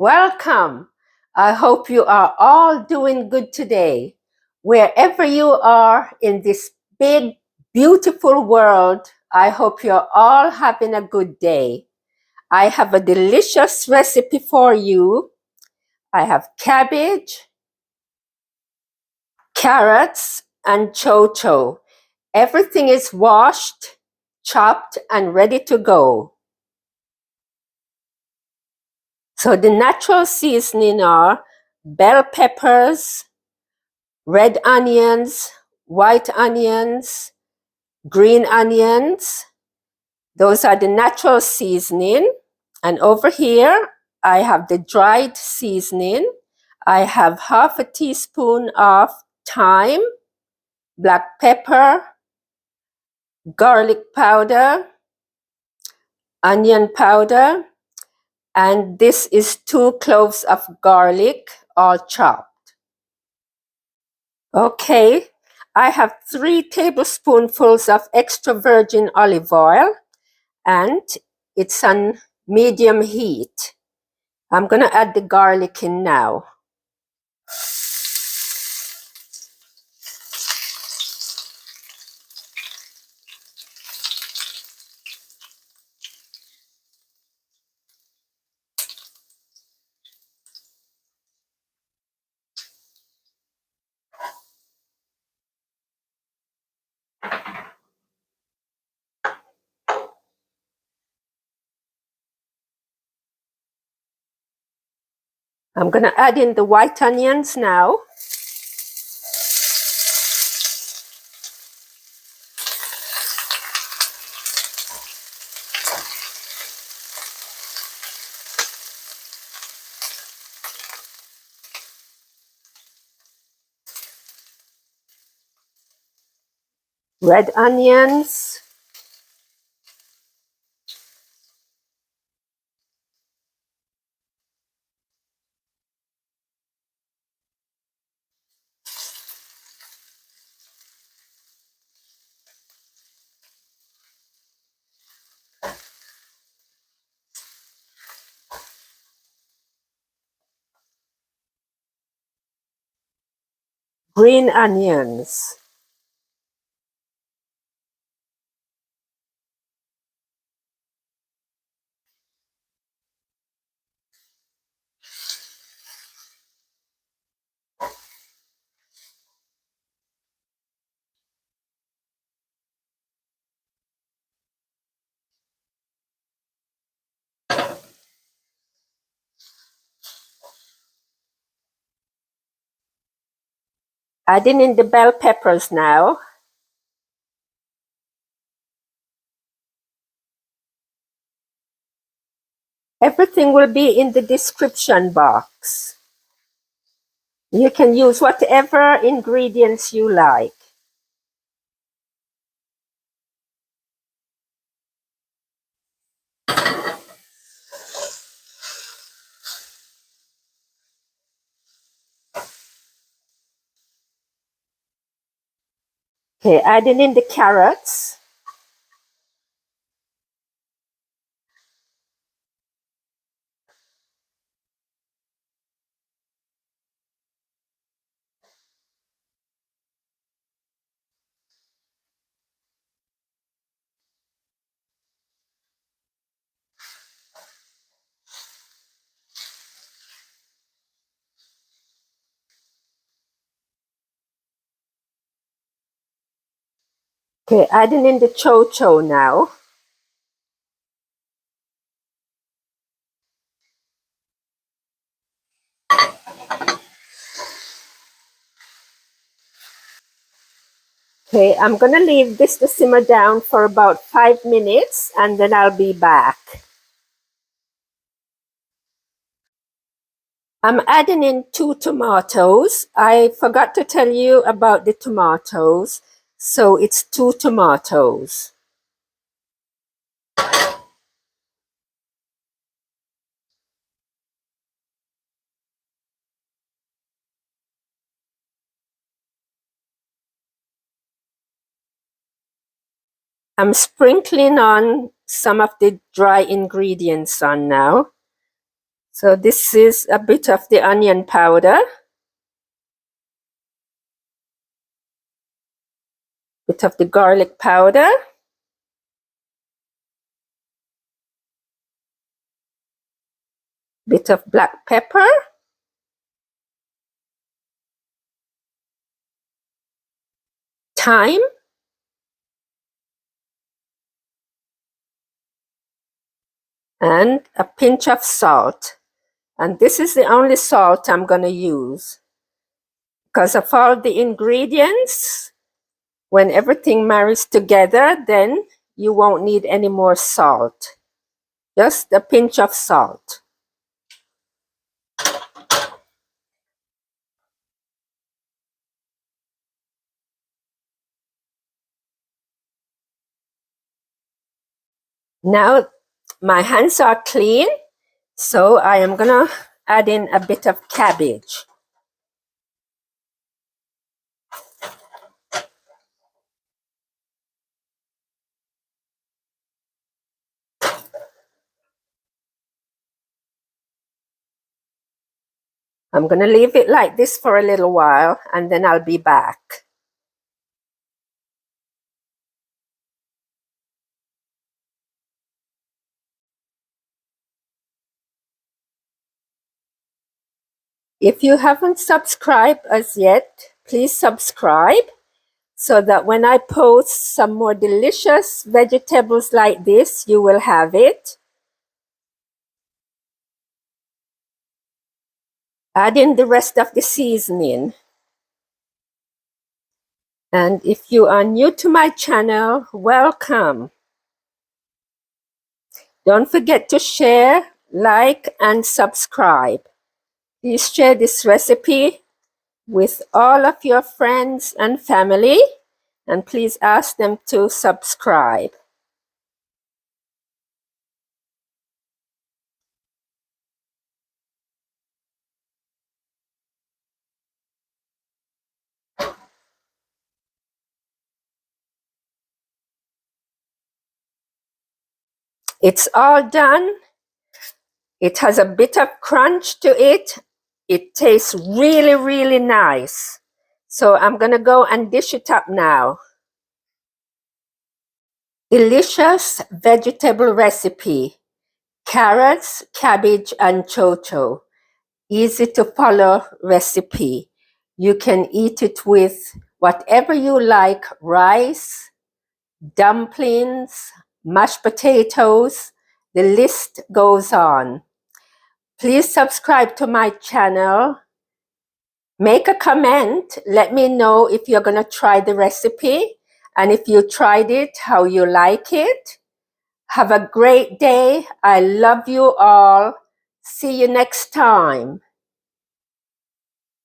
Welcome. I hope you are all doing good today. Wherever you are in this big, beautiful world, I hope you're all having a good day. I have a delicious recipe for you. I have cabbage, carrots, and Cho Cho. Everything is washed, chopped, and ready to go. So the natural seasoning are bell peppers, red onions, white onions, green onions. Those are the natural seasoning. And over here, I have the dried seasoning. I have half a teaspoon of thyme, black pepper, garlic powder, onion powder, and this is 2 cloves of garlic, all chopped. Okay, I have 3 tablespoonfuls of extra virgin olive oil, and it's on medium heat. I'm going to add the garlic in now. I'm going to add in the white onions now. Red onions. Green onions. Adding in the bell peppers now. Everything will be in the description box. You can use whatever ingredients you like. Okay, adding in the carrots. Okay, adding in the Cho Cho now. Okay, I'm going to leave this to simmer down for about 5 minutes and then I'll be back. I'm adding in 2 tomatoes. I forgot to tell you about the tomatoes, so it's 2 tomatoes. I'm sprinkling on some of the dry ingredients on now. So this is a bit of the onion powder, bit of the garlic powder, bit of black pepper, thyme, and a pinch of salt. And this is the only salt I'm going to use. Because of all the ingredients, when everything marries together, then you won't need any more salt. Just a pinch of salt. Now my hands are clean, so I am going to add in a bit of cabbage. I'm going to leave it like this for a little while, and then I'll be back. If you haven't subscribed as yet, please subscribe so that when I post some more delicious vegetables like this, you will have it. Add in the rest of the seasoning. And if you are new to my channel, welcome. Don't forget to share, like, and subscribe. Please share this recipe with all of your friends and family, and please ask them to subscribe. It's all done. It has a bit of crunch to it. It tastes really, really nice. So I'm going to go and dish it up now. Delicious vegetable recipe. Carrots, cabbage, and Cho Cho. Easy to follow recipe. You can eat it with whatever you like, rice, dumplings, mashed potatoes. The list goes on. Please subscribe to my channel. Make a comment. Let me know if you're going to try the recipe and if you tried it, how you like it. Have a great day. I love you all. See you next time.